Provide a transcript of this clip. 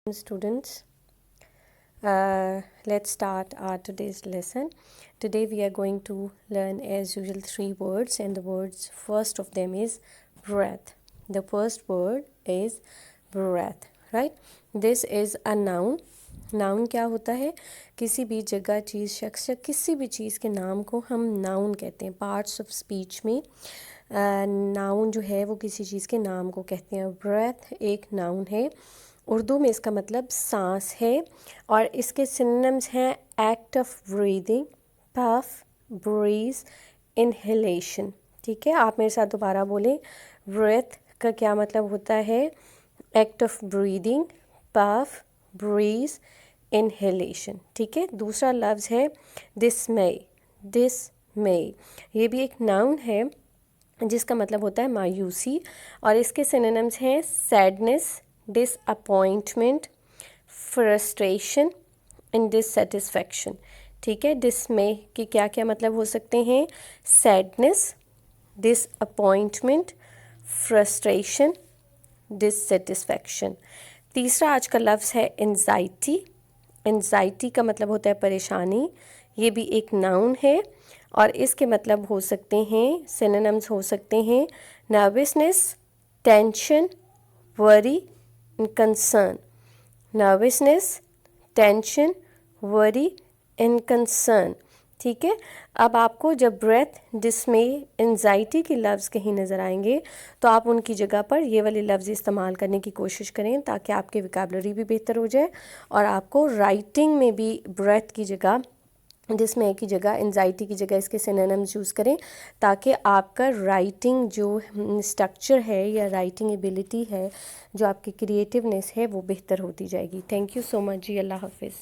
Students, let's start our today's lesson. Today we are going to learn as usual 3 words, and the words, first of them is breath. The first word is breath, right? This is a noun. Noun क्या होता है? किसी भी जगह, चीज़, शख्स या किसी भी चीज़ के नाम को हम नाउन कहते हैं. पार्ट्स ऑफ स्पीच में नाउन जो है वो किसी चीज़ के नाम को कहते हैं. ब्रेथ एक नाउन है. उर्दू में इसका मतलब सांस है, और इसके सिनोनिम्स हैं act of breathing, puff, breeze, inhalation. ठीक है, आप मेरे साथ दोबारा बोलें. ब्रेथ का क्या मतलब होता है? Act of breathing, puff, breeze, inhalation. ठीक है. दूसरा लफ्ज़ है डिसमय. डिसमय ये भी एक नाउन है जिसका मतलब होता है मायूसी, और इसके सिनोनिम्स हैं sadness, disappointment, frustration and dissatisfaction. ठीक है. डिसमय के क्या क्या मतलब हो सकते हैं? Sadness, disappointment, frustration, dissatisfaction. तीसरा आज का लफ्ज़ है एंजाइटी. एंजाइटी का मतलब होता है परेशानी. ये भी एक नाउन है, और इसके मतलब हो सकते हैं, सिनोनिम्स हो सकते हैं nervousness, tension, worry and concern. Nervousness, tension, worry and concern. ठीक है. अब आपको जब ब्रेथ, डिसमे, एंजाइटी के लफ्ज़ कहीं नज़र आएंगे तो आप उनकी जगह पर ये वाले लफ्ज़ इस्तेमाल करने की कोशिश करें, ताकि आपकी वोकैबुलरी भी बेहतर हो जाए, और आपको राइटिंग में भी ब्रेथ की जगह, डिसमे की जगह, एंजाइटी की जगह इसके सिनोनिम्स यूज़ करें, ताकि आपका राइटिंग जो स्ट्रक्चर है या राइटिंग एबिलिटी है, जो आपकी क्रिएटिवनेस है, वो बेहतर होती जाएगी. थैंक यू सो मच जी. अल्लाह हाफिज़.